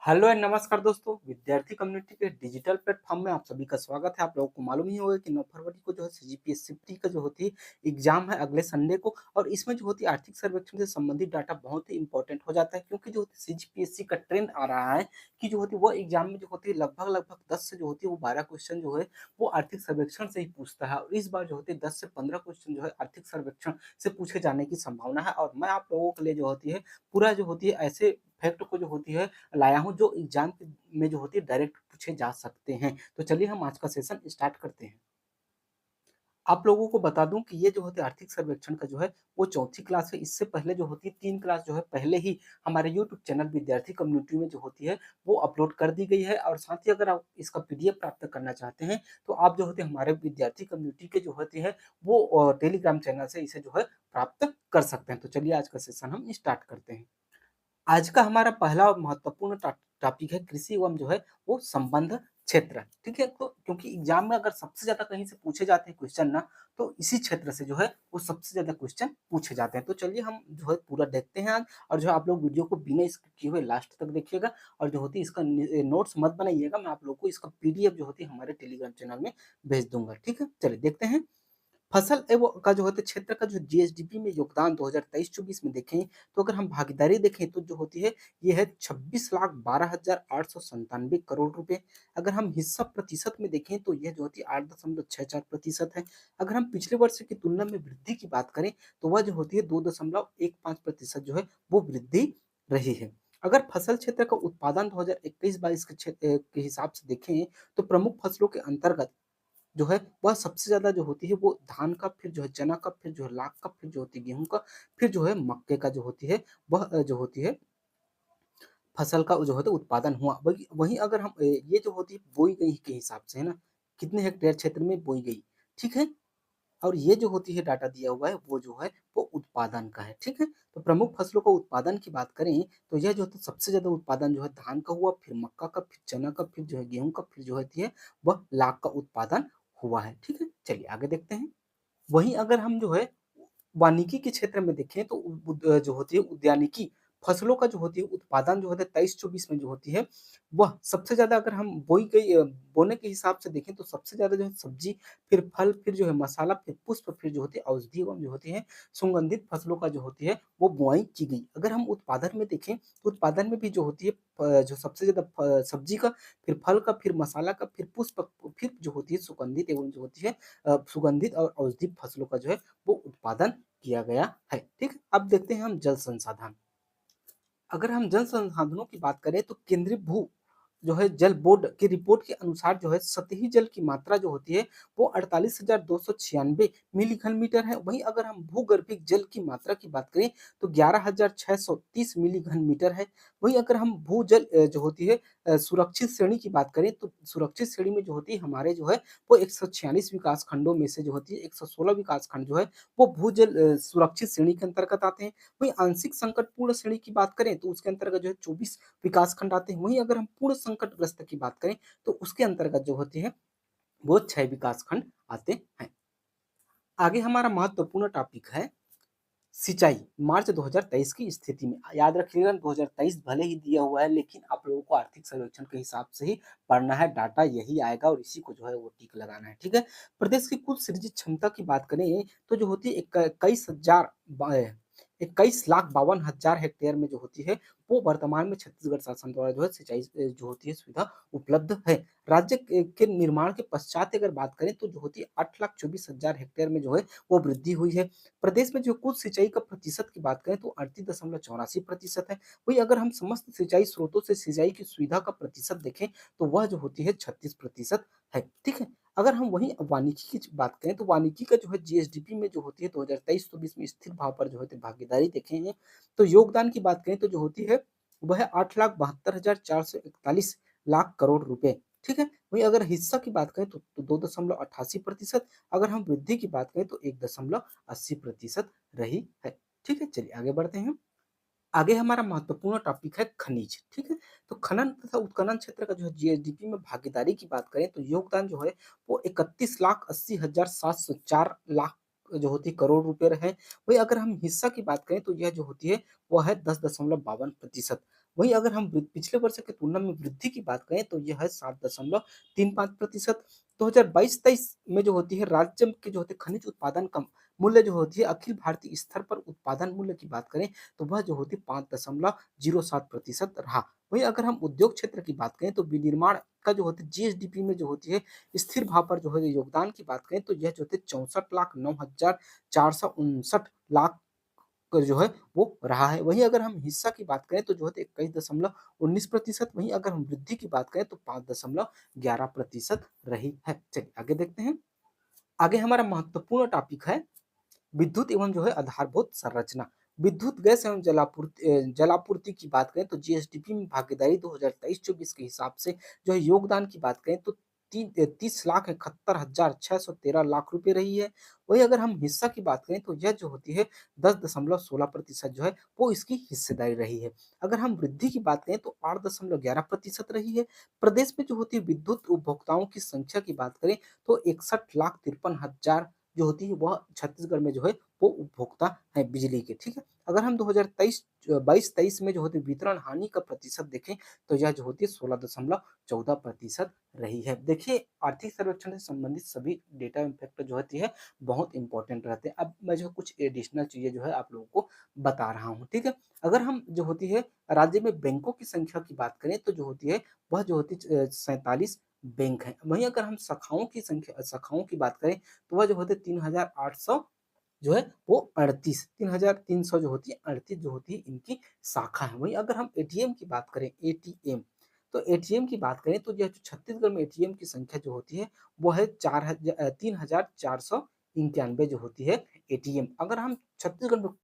Hello and नमस्कार दोस्तों, विद्यार्थी कम्युनिटी के डिजिटल प्लेटफॉर्म में आप सभी का स्वागत है। आप लोगों को मालूम ही होगा कि 9 फरवरी को जो है सीजीपीएससी प्री का जो होती है एग्जाम है अगले संडे को। और इसमें जो होती है आर्थिक सर्वेक्षण से संबंधित डाटा बहुत ही इंपॉर्टेंट हो जाता है, क्योंकि जो होती है सीजीपीएससी का ट्रेंड आ रहा है कि जो होती है वो एग्जाम में जो होती है लगभग लगभग 10 से जो होती है वो 12 क्वेश्चन जो है वो आर्थिक सर्वेक्षण से ही पूछता है। और इस बार जो होती है 10 से 15 क्वेश्चन जो है आर्थिक सर्वेक्षण से पूछे जाने की संभावना है। और मैं आप लोगों के लिए जो होती है पूरा जो होती है ऐसे फैक्ट को जो होती है लाया हूँ जो एग्जाम में जो होती है डायरेक्ट पूछे जा सकते हैं। तो चलिए हम आज का सेशन स्टार्ट करते हैं। आप लोगों को बता दूं कि ये जो होती है आर्थिक सर्वेक्षण का जो है वो चौथी क्लास है। इससे पहले जो होती है 3 क्लास जो है पहले ही हमारे यूट्यूब चैनल विद्यार्थी कम्युनिटी में जो होती है वो अपलोड कर दी गई है। और साथ ही अगर आप इसका पीडीएफ प्राप्त करना चाहते हैं तो आप जो होते हैं हमारे विद्यार्थी कम्युनिटी के जो होती है वो टेलीग्राम चैनल से इसे जो है प्राप्त कर सकते हैं। तो चलिए आज का सेशन हम स्टार्ट करते हैं। आज का हमारा पहला और महत्वपूर्ण टॉपिक है कृषि एवं जो है वो संबंध क्षेत्र। ठीक है, तो क्योंकि एग्जाम में अगर सबसे ज्यादा कहीं से पूछे जाते हैं क्वेश्चन ना, तो इसी क्षेत्र से जो है वो सबसे ज्यादा क्वेश्चन पूछे जाते हैं। तो चलिए हम जो है पूरा देखते हैं आज। और जो आप लोग वीडियो को बिना स्किप किए हुए लास्ट तक देखिएगा। और जो होती है इसका नोट्स मत बनाइएगा, मैं आप लोग को इसका पीडीएफ जो होती है हमारे टेलीग्राम चैनल में भेज दूंगा। ठीक है, चलिए देखते हैं। फसल एवं का जो होता है क्षेत्र का जो जीएसडीपी में योगदान 2023-24 में देखें, तो अगर हम भागीदारी देखें तो जो होती है ये है 26,12,897 करोड़ रुपए। अगर हम हिस्सा प्रतिशत में देखें तो यह जो होती है 8.64% है। अगर हम पिछले वर्ष की तुलना में वृद्धि की बात करें तो वह जो होती है 2.15% जो है वो वृद्धि रही है। अगर फसल क्षेत्र का उत्पादन 2021-22 के हिसाब से देखें तो प्रमुख फसलों के अंतर्गत जो है वह सबसे ज़्यादा जो होती है वो धान का, फिर जो है चना का, फिर जो है लाख का, फिर जो होती है गेहूँ का, फिर जो है मक्के का जो होती है वह जो होती है फसल का जो होता है उत्पादन हुआ। वही वहीं अगर हम ये जो होती है बोई गई के हिसाब से है ना, कितने हेक्टेयर क्षेत्र में बोई गई, ठीक है? और ये जो होती है डाटा दिया हुआ है वो जो है वो उत्पादन का है। ठीक है, तो प्रमुख फसलों का उत्पादन की बात करें तो यह जो होता है सबसे ज्यादा उत्पादन जो है धान का हुआ, फिर मक्का का, फिर चना का, फिर जो है गेहूं का, फिर जो होती है वह लाख का उत्पादन हुआ है। ठीक है, चलिए आगे देखते हैं। वहीं अगर हम जो है वानिकी के क्षेत्र में देखें तो जो होती है उद्यानिकी फसलों का जो होती है उत्पादन जो होता है 23-24 में जो होती है वह सबसे ज्यादा, अगर हम बोने के हिसाब से देखें तो सबसे ज्यादा जो है सब्जी, फिर फल, फिर जो है मसाला, फिर पुष्प, फिर जो होती है औषधि एवं जो होती है सुगंधित फसलों का जो होती है वो बुआई की गई। अगर हम उत्पादन में देखें तो उत्पादन में भी जो होती है जो सबसे ज्यादा सब्जी का, फिर फल का, फिर मसाला का, फिर पुष्प, फिर जो होती है सुगंधित एवं जो होती है सुगंधित और औषधि फसलों का जो है वो उत्पादन किया गया है। ठीक है, अब देखते हैं हम जल संसाधन। अगर हम जल संसाधनों की बात करें तो केंद्रीय भू जो है जल बोर्ड की रिपोर्ट के अनुसार जो है सतही जल की मात्रा जो होती है वो 48,296 मिली घन मीटर है। वहीं अगर हम भूगर्भिक जल की मात्रा की बात करें तो 11,630 मिली घन मीटर है। वहीं अगर हम भूजल जो होती है सुरक्षित श्रेणी की बात करें तो सुरक्षित श्रेणी में जो होती है हमारे जो है वो 146 विकास खंडों में से जो होती है 116 विकास खंड जो है वो भूजल सुरक्षित श्रेणी के अंतर्गत आते हैं। वहीं आंशिक संकटपूर्ण श्रेणी की बात करें तो उसके अंतर्गत जो है 24 विकास खंड आते हैं। वहीं अगर हम पूर्ण संकटग्रस्त की बात करें तो उसके अंतर्गत जो होते हैं वो 6 विकास खंड आते हैं। आगे हमारा महत्वपूर्ण टॉपिक है सिंचाई मार्च 2023 की स्थिति में। याद रखिएगा 2023 भले ही दिया हुआ है लेकिन आप लोगों को आर्थिक सर्वेक्षण के हिसाब से ही पढ़ना है, डाटा यही आएगा और इसी को जो है वो टिक लगाना है। ठीक है, प्रदेश की कुल सृजित क्षमता की बात करें तो जो होती है 21,52,52 हेक्टेयर में जो होती है वो वर्तमान में छत्तीसगढ़ शासन द्वारा जो है सिंचाई जो होती है सुविधा उपलब्ध है। राज्य के निर्माण के पश्चात अगर बात करें तो जो होती है 8,24,000 हेक्टेयर में जो है वो वृद्धि हुई है। प्रदेश में जो कुल सिंचाई का प्रतिशत की बात करें तो 38.84% है। वही अगर हम समस्त सिंचाई स्रोतों से सिंचाई की सुविधा का प्रतिशत देखें तो वह जो होती है 36% है। ठीक है, अगर हम वहीं वानिकी की बात करें तो वानिकी का जो है जीएसडीपी में जो होती है 2023-24 में स्थिर भाव पर जो होती है भागीदारी देखेंगे तो योगदान की बात करें तो जो होती है वह 8,72,441 लाख करोड़ रुपए। ठीक है, वहीं अगर हिस्सा की बात करें तो 2.88%। अगर हम वृद्धि की बात करें तो 1.80% रही है। ठीक है, चलिए आगे बढ़ते हैं। आगे हमारा महत्वपूर्ण टॉपिक है खनिज। ठीक है, तो खनन तथा उत्खनन क्षेत्र का जो है जीएसडीपी में भागीदारी की बात करें तो योगदान जो है वो 31,80,704 लाख जो होती है करोड़ रुपए रहे। वही अगर हम हिस्सा की बात करें तो यह जो होती है वो है 10.52%। वहीं अगर हम पिछले वर्ष की तुलना में वृद्धि की बात करें तो यह है 7.35%। 2022-23 में जो होती है राज्य के जो होते हैं खनिज उत्पादन का मूल्य जो होती है अखिल भारतीय स्तर पर उत्पादन मूल्य की बात करें तो वह जो होती है 5.07% रहा। वहीं अगर हम उद्योग क्षेत्र की बात करें तो विनिर्माण का जो होता है जीएसडीपी में जो होती है स्थिर भाव पर जो है योगदान की बात करें तो यह जो होते 64,09,459 का जो है वो रहा है। वहीं अगर हम हिस्सा की बात करें तो जो है 21.19%। वहीं अगर हम वृद्धि की बात करें तो 5.11% रही है। चलिए आगे देखते हैं। आगे हमारा महत्वपूर्ण टॉपिक है विद्युत एवं जो है आधारभूत संरचना। विद्युत गैस एवं जलापूर्ति की बात करें तो जीएसडीपी में भागीदारी 2023-24 के हिसाब से जो है योगदान की बात करें तो 30,71,613 लाख रुपए रही है। वही अगर हम हिस्सा की बात करें तो यह जो होती है 10.16% जो है वो इसकी हिस्सेदारी रही है। अगर हम वृद्धि की बात करें तो 8.11% रही है। प्रदेश में जो होती है विद्युत उपभोक्ताओं की संख्या की बात करें तो 61,53,000 जो होती है वह छत्तीसगढ़ में जो है वो उपभोक्ता है बिजली के, ठीक है। अगर हम 2023 में जो होती है वितरण हानि का प्रतिशत देखें तो यह जो होती है 16.14% रही है। देखिए आर्थिक सर्वेक्षण से संबंधित सभी डेटा इम्पैक्ट जो होती है बहुत इंपॉर्टेंट रहते हैं। अब मैं जो कुछ एडिशनल चीजें जो है आप लोगों को बता रहा हूँ, ठीक है। अगर हम जो होती है राज्य में बैंकों की संख्या की बात करें तो जो होती है वह जो होती है 47 बैंक है। वहीं अगर हम शाखाओं की बात करें तो वह जो होते 3,800 जो है वो 38 3,300 जो होती है 38 जो होती है इनकी शाखा है। वहीं अगर हम एटीएम की बात करें एटीएम तो एटीएम की बात करें तो यह जो छत्तीसगढ़ में एटीएम की संख्या जो होती है वो है 3,491 जो होती है एटीएम। अगर हम छत्तीसगढ़ में